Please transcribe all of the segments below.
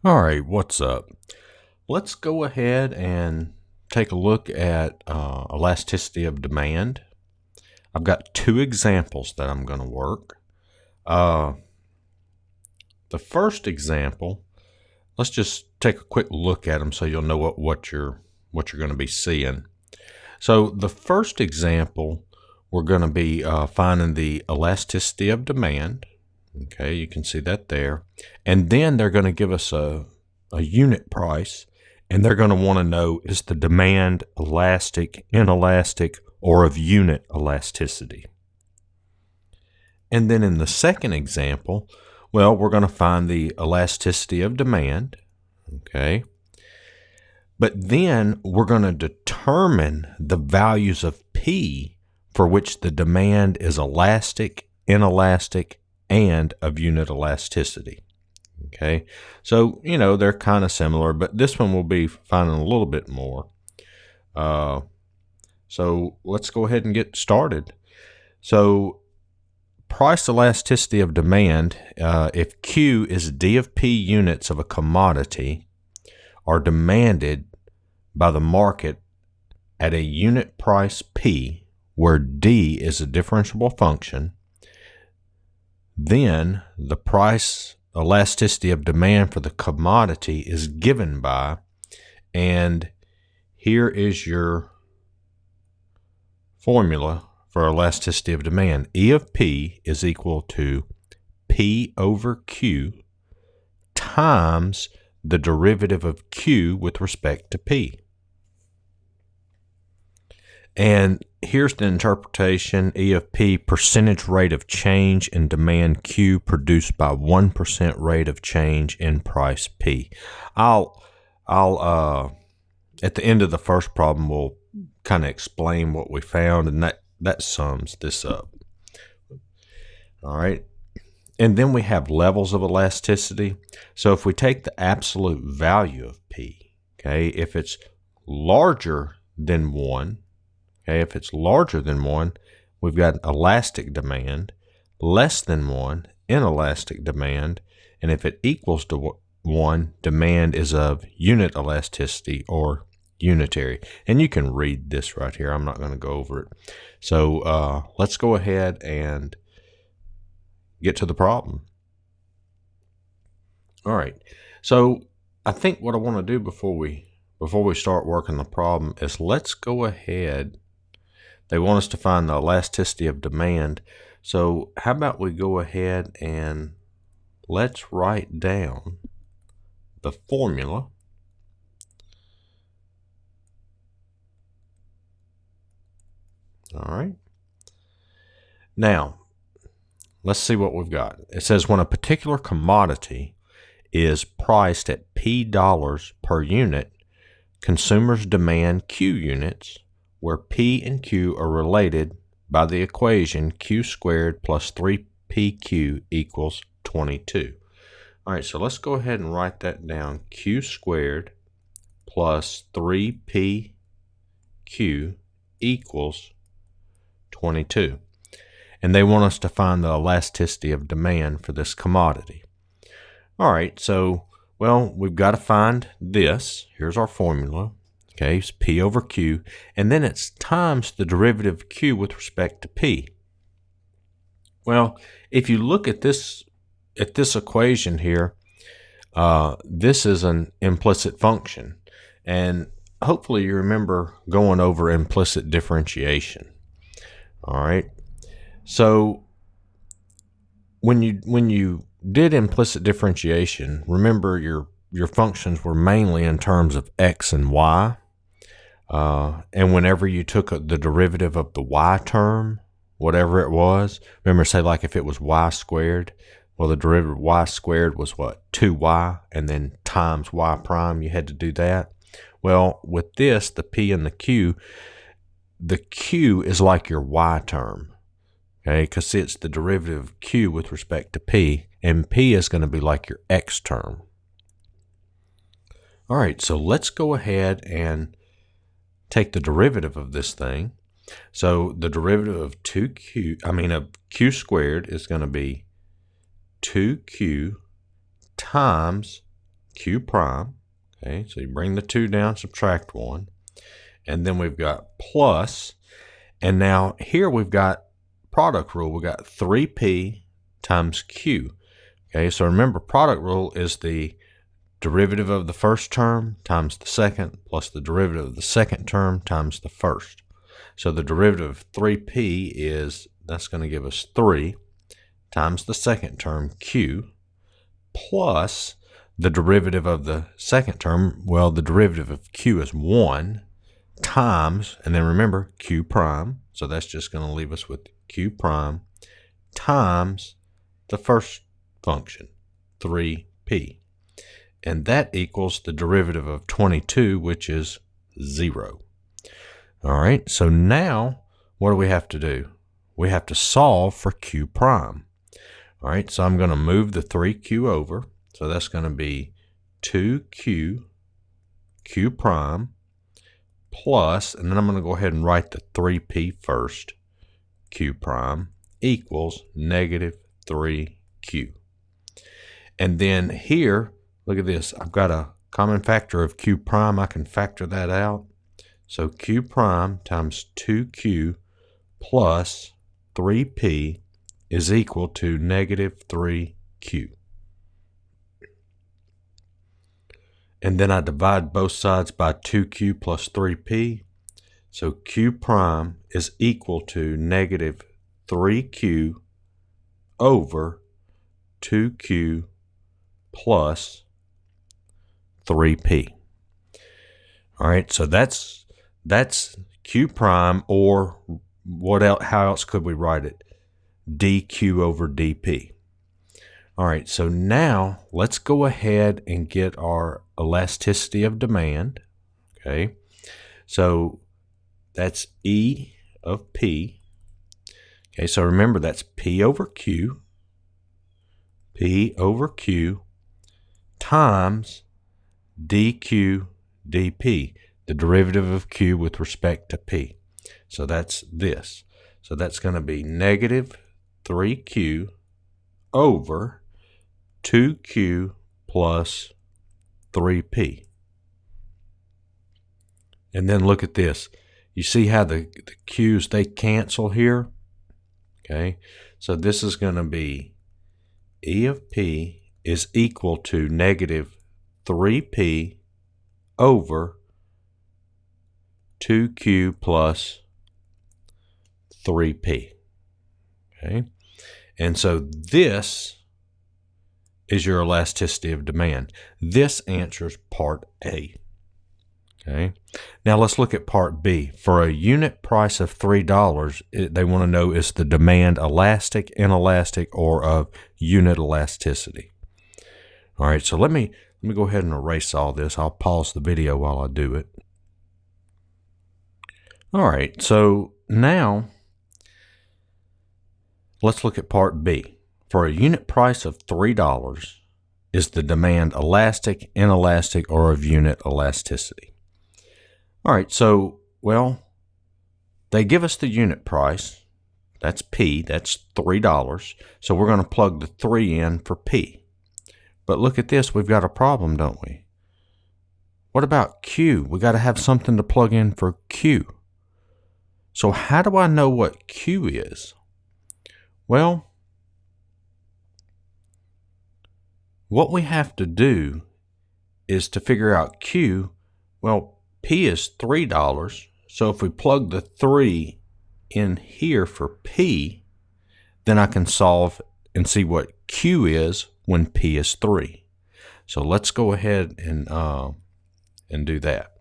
All right, what's up? Let's go ahead and take a look at elasticity of demand. I've got two examples that I'm going to work. Uh, the first example, let's just take a quick look at them so you'll know what you're going to be seeing. So the first example, we're going to be finding the elasticity of demand. Okay, you can see that there. And then they're going to give us a unit price, and they're going to want to know, is the demand elastic, inelastic, or of unit elasticity? And then in the second example, well, we're going to find the elasticity of demand. Okay. But then we're going to determine the values of P for which the demand is elastic, inelastic, and of unit elasticity. Okay, so they're kind of similar, but this one will be finding a little bit more. So let's go ahead and get started. So price elasticity of demand, if Q is D of P units of a commodity, are demanded by the market at a unit price P, where D is a differentiable function, then the price elasticity of demand for the commodity is given by, and here is your formula for elasticity of demand. E of P is equal to P over Q times the derivative of Q with respect to P. And here's the interpretation. E of P, percentage rate of change in demand Q produced by 1% rate of change in price P. I'll at the end of the first problem, we'll kind of explain what we found, and that sums this up. All right. And then we have levels of elasticity. So if we take the absolute value of P, okay, if it's larger than 1, okay, if it's larger than 1, we've got elastic demand. Less than 1, inelastic demand. And if it equals to 1, demand is of unit elasticity or unitary. And you can read this right here. I'm not going to go over it. So let's go ahead and get to the problem. All right. So I think what I want to do before we start working the problem is let's go ahead. They want us to find the elasticity of demand. So how about we go ahead and let's write down the formula. All right. Now, let's see what we've got. It says when a particular commodity is priced at P dollars per unit, consumers demand Q units, where P and Q are related by the equation Q squared plus 3PQ equals 22. All right, so let's go ahead and write that down. Q squared plus 3PQ equals 22. And they want us to find the elasticity of demand for this commodity. All right, so, well, we've got to find this. Here's our formula. Okay, it's P over Q, and then it's times the derivative of Q with respect to P. Well, if you look at this equation here, this is an implicit function, and hopefully you remember going over implicit differentiation. All right, so when you did implicit differentiation, remember your functions were mainly in terms of x and y. And whenever you took the derivative of the y term, whatever it was, remember, say like if it was y squared, well, the derivative of y squared was what? 2y, and then times y prime, you had to do that. Well, with this, the P and the Q is like your y term, okay? Because it's the derivative of Q with respect to P, and P is going to be like your x term. All right, so let's go ahead and take the derivative of this thing. So the derivative of Q squared is going to be 2Q times q prime. Okay, so you bring the 2 down, subtract 1. And then we've got plus. And now here we've got product rule. We've got 3p times q. Okay, so remember, product rule is the derivative of the first term times the second plus the derivative of the second term times the first. So the derivative of 3p is, that's going to give us 3 times the second term, q, plus the derivative of the second term, well, the derivative of q is 1, times, and then remember, q prime, so that's just going to leave us with q prime, times the first function, 3p. And that equals the derivative of 22, which is 0. All right, so now what do we have to do? We have to solve for q prime. All right, so I'm going to move the 3q over. So that's going to be 2q, q prime, plus, and then I'm going to go ahead and write the 3p first, q prime, equals negative 3q. And then here, look at this. I've got a common factor of q prime. I can factor that out. So q prime times 2q plus 3p is equal to negative 3q. And then I divide both sides by 2q plus 3p. So q prime is equal to negative 3q over 2q plus 3p. All right, so that's q prime, or what else? How else could we write it? dq over dp. All right, so now let's go ahead and get our elasticity of demand. Okay, so that's E of P. Okay, so remember that's P over Q times dq dp, the derivative of Q with respect to P. So that's this. So that's going to be negative 3q over 2q plus 3p. And then look at this. You see how the q's, they cancel here? Okay, so this is going to be E of P is equal to negative 3p over 2q plus 3p. Okay, and so this is your elasticity of demand. This answers part A. Okay, now let's look at part B. For a unit price of $3, they want to know, is the demand elastic, inelastic, or of unit elasticity? All right, so let me go ahead and erase all this. I'll pause the video while I do it. All right, so now let's look at part B. For a unit price of $3, is the demand elastic, inelastic, or of unit elasticity? All right, so, well, they give us the unit price. That's P, that's $3. So we're going to plug the 3 in for P. But look at this, we've got a problem, don't we? What about Q? We got to have something to plug in for Q. So how do I know what Q is? Well, what we have to do is to figure out Q. Well, P is $3, so if we plug the 3 in here for P, then I can solve and see what Q is when P is 3. So let's go ahead and do that.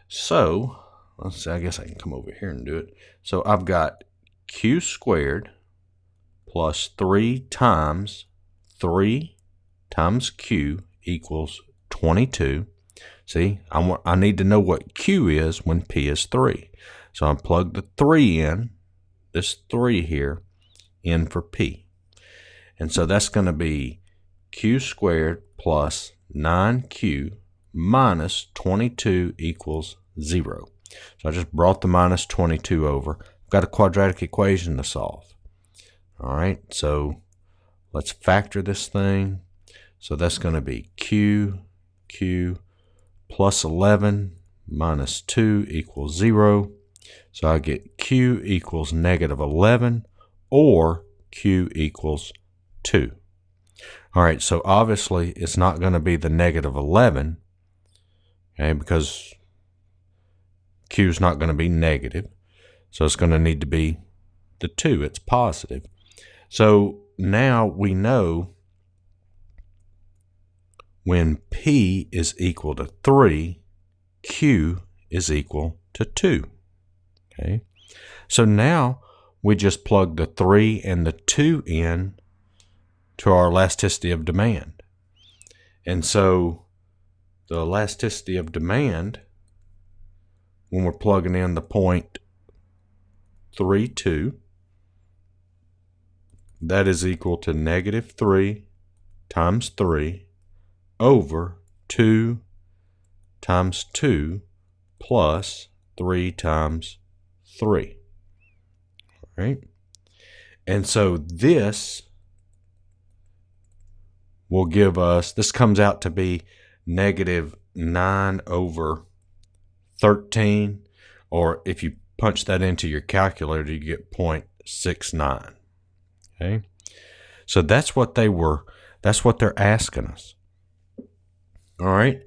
So let's see, I guess I can come over here and do it. So I've got Q squared plus 3 times Q equals 22. See, I need to know what Q is when P is 3. So I plug the 3 in, this 3 here, in for P. And so that's going to be Q squared plus 9Q minus 22 equals 0. So I just brought the minus 22 over. I've got a quadratic equation to solve. All right, so let's factor this thing. So that's going to be Q plus 11 minus 2 equals 0. So I get Q equals negative 11 or Q equals 2. All right, so obviously it's not going to be the negative 11, okay, because Q is not going to be negative. So it's going to need to be the 2. It's positive. So now we know when P is equal to 3, Q is equal to 2. Okay. So now we just plug the 3 and the 2 in to our elasticity of demand. And so the elasticity of demand, when we're plugging in the 0.32, that is equal to negative 3 times 3 over 2 times 2 plus 3 times 3. All right? And so this will give us, this comes out to be negative 9 over 13, or if you punch that into your calculator, you get 0.69. Okay? So that's what they're asking us. All right?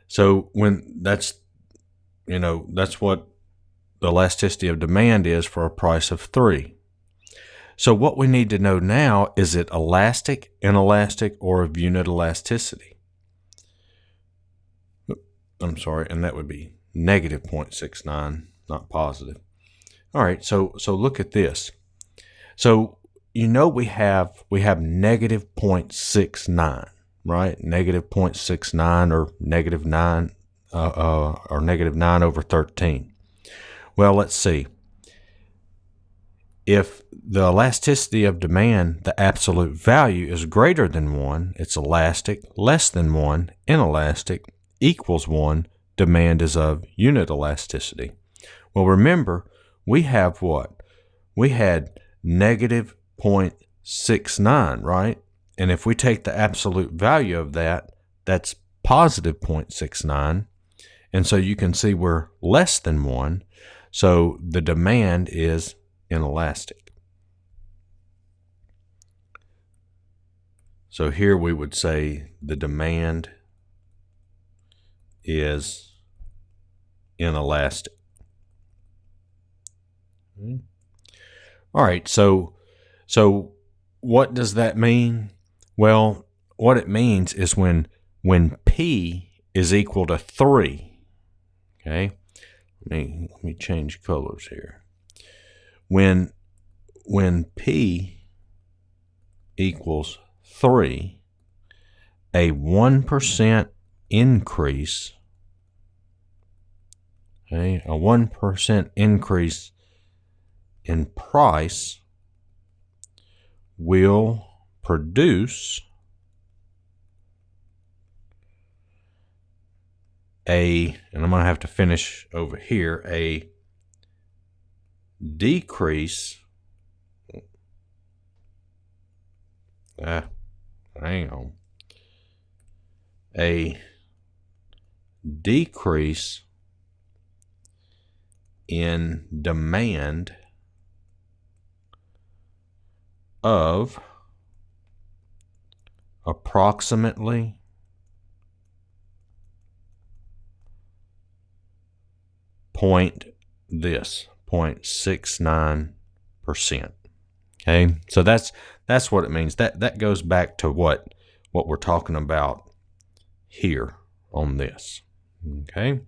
So when that's what the elasticity of demand is for a price of 3. So what we need to know now, is it elastic, inelastic, or of unit elasticity? I'm sorry, and that would be negative 0.69, not positive. All right, so look at this. So we have negative 0.69, right? Negative 0.69 or negative 9 or negative 9 over 13. Well, let's see. If the elasticity of demand, the absolute value, is greater than 1, it's elastic. Less than 1, inelastic. Equals 1, demand is of unit elasticity. Well, remember, we have what? We had negative 0.69, right? And if we take the absolute value of that, that's positive 0.69. And so you can see we're less than 1. So the demand is inelastic. So here we would say the demand is inelastic. All right, so what does that mean? Well, what it means is when P is equal to 3, okay? Let me change colors here. When P equals 3, a 1% increase, okay, a 1% increase in price will produce and I'm going to have to finish over here, a decrease, a decrease in demand of approximately 0.69%. Okay, so that's what it means. That goes back to what we're talking about here on this. Okay.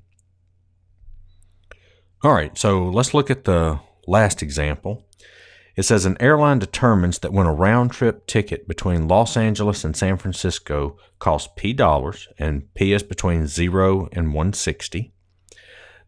All right, so let's look at the last example. It says an airline determines that when a round-trip ticket between Los Angeles and San Francisco costs P dollars, and P is between 0 and 160,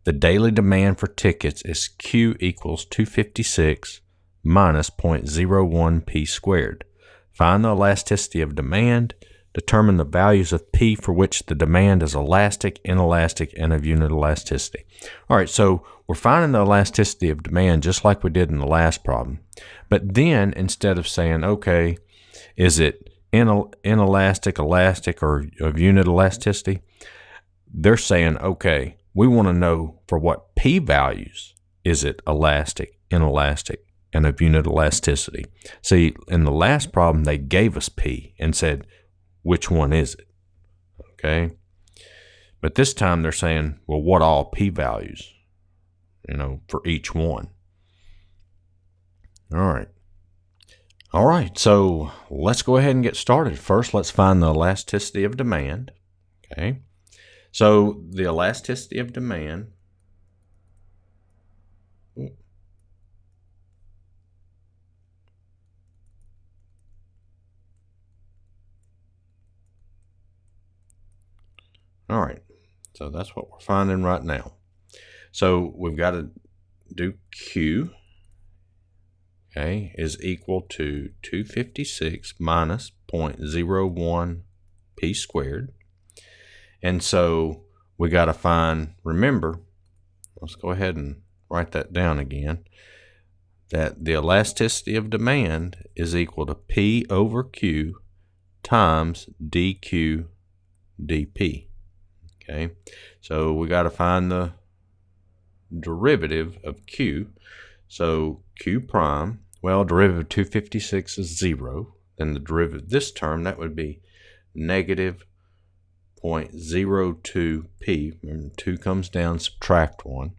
the daily demand for tickets is Q equals 256 minus 0.01 P squared. Find the elasticity of demand. Determine the values of P for which the demand is elastic, inelastic, and of unit elasticity. All right, so we're finding the elasticity of demand just like we did in the last problem. But then instead of saying, okay, is it inelastic, elastic, or of unit elasticity, they're saying, okay, we want to know for what p-values is it elastic, inelastic, and of unit elasticity. See, in the last problem, they gave us p and said, which one is it? Okay. But this time they're saying, well, what all p-values, for each one. All right, so let's go ahead and get started. First, let's find the elasticity of demand. Okay. So the elasticity of demand all right, so that's what we're finding right now. So we've got to do Q, okay, is equal to 256 minus 0.01 p squared. And so we got to find, remember, let's go ahead and write that down again, that the elasticity of demand is equal to P over Q times dQ dP. Okay, so we got to find the derivative of Q. So Q prime, well, derivative of 256 is 0. Then the derivative of this term, that would be negative 0.02 p. Remember, 2 comes down, subtract 1.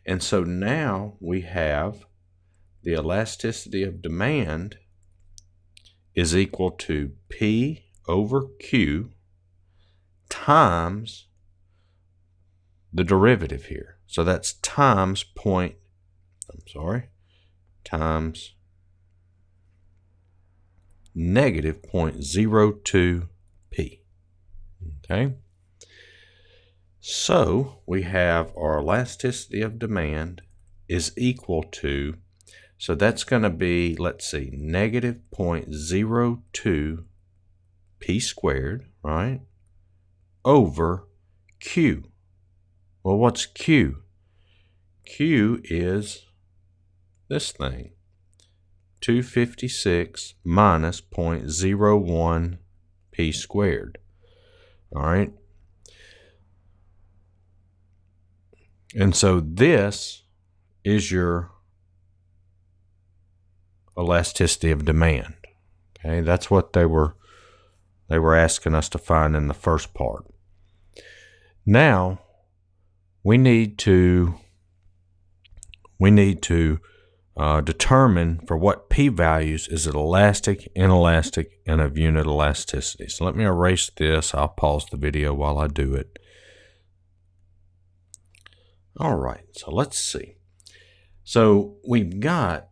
And so now we have the elasticity of demand is equal to P over Q times the derivative here. So that's times times negative 0.02 p. Okay. So we have our elasticity of demand is equal to, so that's going to be, let's see, negative 0.02 p squared, right, over Q. Well, what's Q? Q is this thing, 256 minus 0.01 p squared. All right. And so this is your elasticity of demand. Okay, that's what they were asking us to find in the first part. Now we need to determine for what p-values is it elastic, inelastic, and of unit elasticity. So let me erase this. I'll pause the video while I do it. All right, so let's see. So we've got,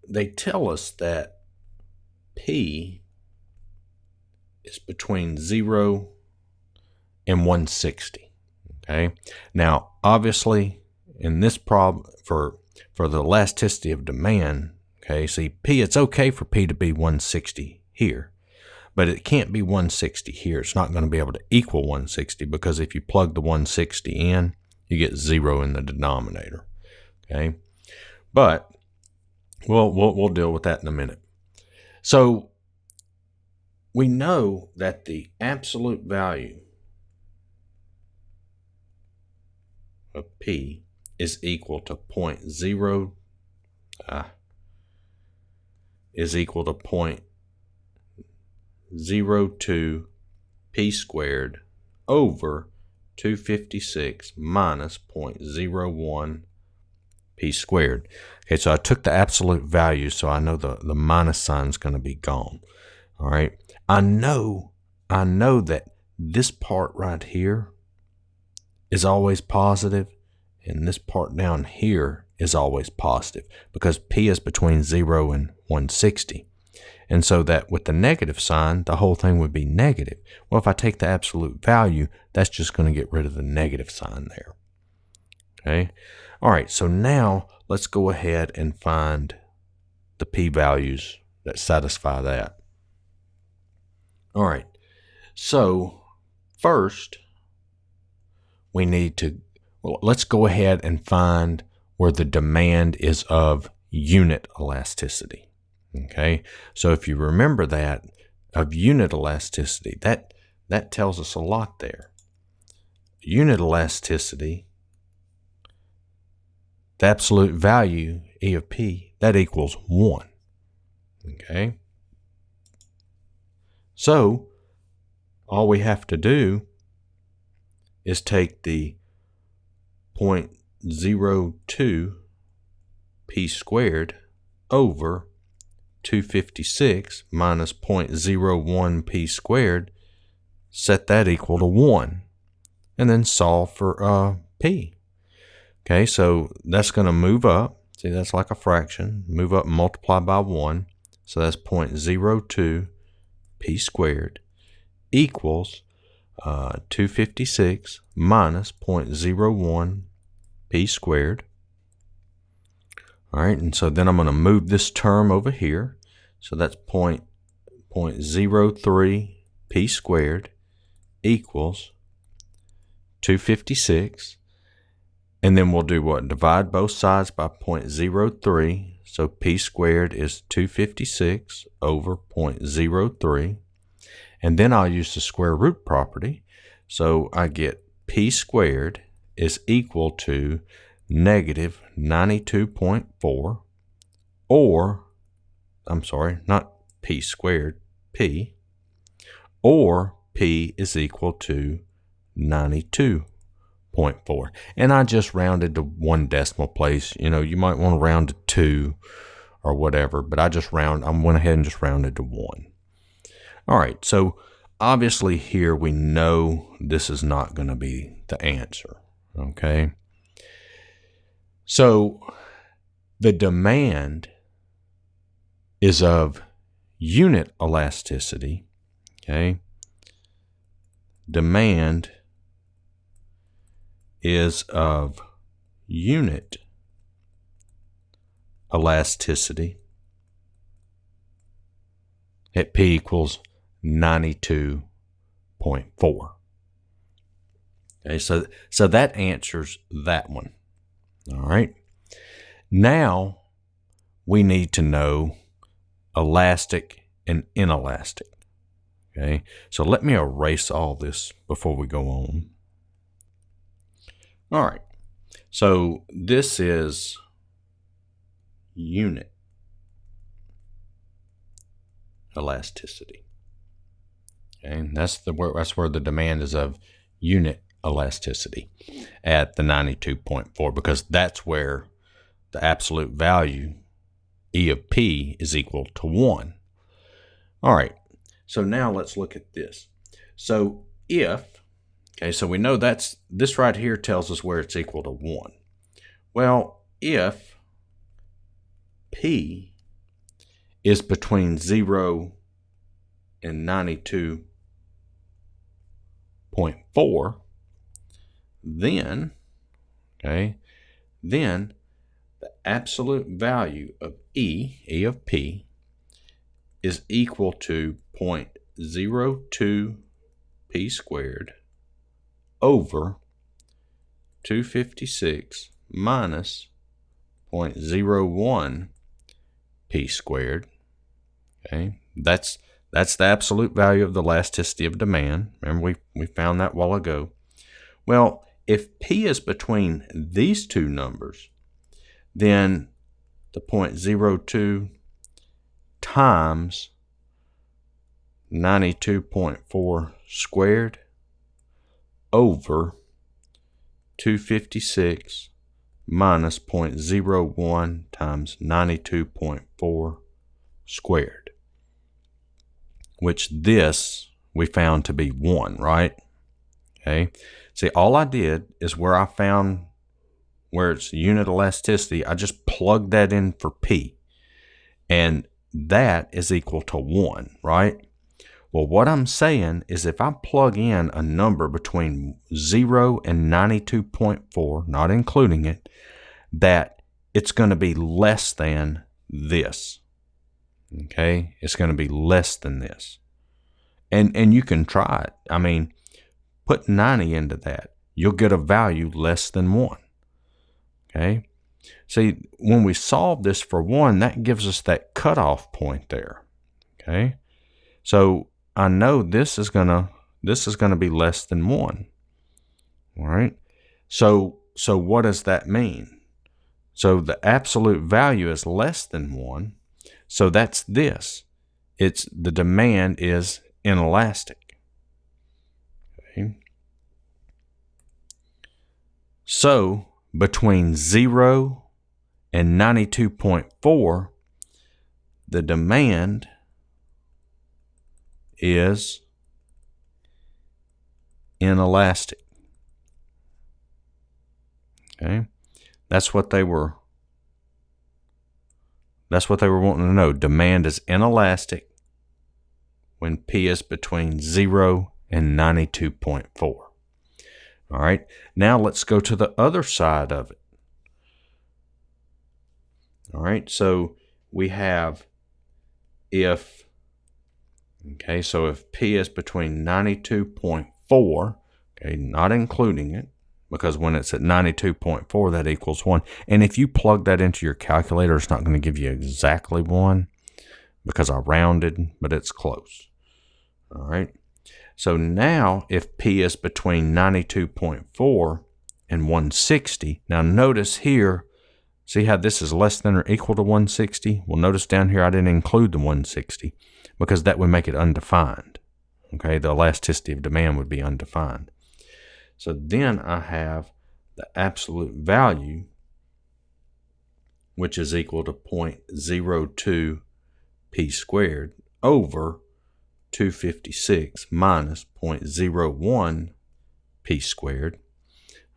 they tell us that P is between 0 and 160. Okay. Now, obviously, in this problem, for the elasticity of demand, okay, see, P, it's okay for P to be 160 here, but it can't be 160 here. It's not going to be able to equal 160 because if you plug the 160 in, you get 0 in the denominator. Okay. But we'll deal with that in a minute. So we know that the absolute value of P is equal to 0.02 p squared over 256 minus 0.01 p squared. Okay, so I took the absolute value, so I know the minus sign is going to be gone. All right, I know that this part right here is always positive, and this part down here is always positive because P is between 0 and 160. And so that with the negative sign, the whole thing would be negative. Well, if I take the absolute value, that's just going to get rid of the negative sign there. Okay. All right. So now let's go ahead and find the p-values that satisfy that. All right. So first, we need to, well, let's go ahead and find where the demand is of unit elasticity. Okay, so if you remember that, of unit elasticity. That tells us a lot there. Unit elasticity, the absolute value, E of P, that equals 1. Okay? So, all we have to do is take the 0.02 P squared over 256 minus 0.01 P squared, set that equal to 1, and then solve for P. Okay, so that's going to move up. See, that's like a fraction. Move up and multiply by 1. So that's 0.02 P squared equals 256 minus 0.01 P squared. All right, and so then I'm going to move this term over here. So that's 0.03 P squared equals 256. And then we'll do what? Divide both sides by 0.03. So P squared is 256 over 0.03. And then I'll use the square root property. So I get P squared is equal to negative 92.4, or, I'm sorry, not P squared, P, or P is equal to 92.4. And I just rounded to 1 decimal place. You know, you might want to round to 2 or whatever, but I went ahead and just rounded to 1. All right, so obviously here we know this is not going to be the answer, okay? So the demand is of unit elasticity, okay? Demand is of unit elasticity at P equals 92.4. Okay, so that answers that one. All right. Now we need to know elastic and inelastic. Okay, so let me erase all this before we go on. All right, so this is unit elasticity. Okay, and that's where the demand is of unit elasticity at the 92.4, because that's where the absolute value, E of P, is equal to 1. All right, so now let's look at this. So so we know this right here tells us where it's equal to 1. Well, if P is between 0 and 92.4, then the absolute value of E of P, is equal to 0.02 P squared over 256 minus 0.01 P squared. Okay, that's the absolute value of the elasticity of demand. Remember, we found that a while ago. Well, if P is between these two numbers, then the 0.02 times 92.4 squared over 256 minus 0.01 times 92.4 squared, which this we found to be 1, right? Okay. See, all I did is where I found where it's unit elasticity, I just plugged that in for P, and that is equal to 1, right? Well, what I'm saying is if I plug in a number between 0 and 92.4, not including it, that it's going to be less than this. Okay? It's going to be less than this. And you can try it. I mean, put 90 into that. You'll get a value less than 1. Okay? See, when we solve this for 1, that gives us that cutoff point there. Okay? So I know this is gonna be less than 1. All right. So what does that mean? So the absolute value is less than 1. So that's this. It's the demand is inelastic. Okay. So between 0 and 92.4, the demand is inelastic. Okay, that's what they were wanting to know. Demand is inelastic when P is between 0 and 92.4. All right, now let's go to the other side of it. All right, so we have if P is between 92.4, okay, not including it, because when it's at 92.4, that equals 1. And if you plug that into your calculator, it's not going to give you exactly 1 because I rounded, but it's close. All right. So now if P is between 92.4 and 160, now notice here, see how this is less than or equal to 160? Well, notice down here I didn't include the 160 because that would make it undefined. Okay, the elasticity of demand would be undefined. So then I have the absolute value, which is equal to 0.02 P squared over 256 minus 0.01 P squared.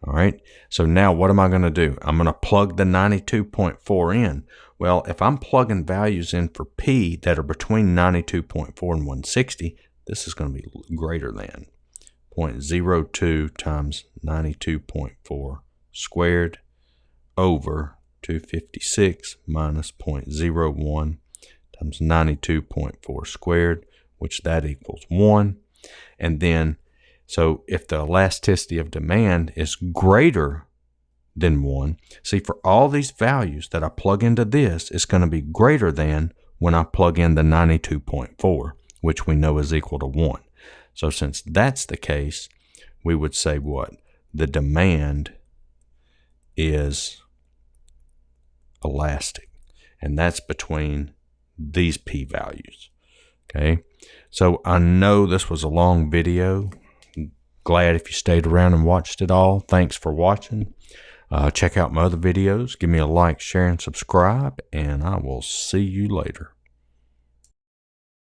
All right, so now what am I going to do? I'm going to plug the 92.4 in. Well, if I'm plugging values in for P that are between 92.4 and 160, this is going to be greater than 0.02 times 92.4 squared over 256 minus 0.01 times 92.4 squared, which that equals 1. And then, so if the elasticity of demand is greater than 1, see, for all these values that I plug into this, it's going to be greater than when I plug in the 92.4, which we know is equal to 1. So since that's the case, we would say what? The demand is elastic, and that's between these P values. Okay, so I know this was a long video. Glad if you stayed around and watched it all. Thanks for watching. Check out my other videos. Give me a like, share, and subscribe, and I will see you later.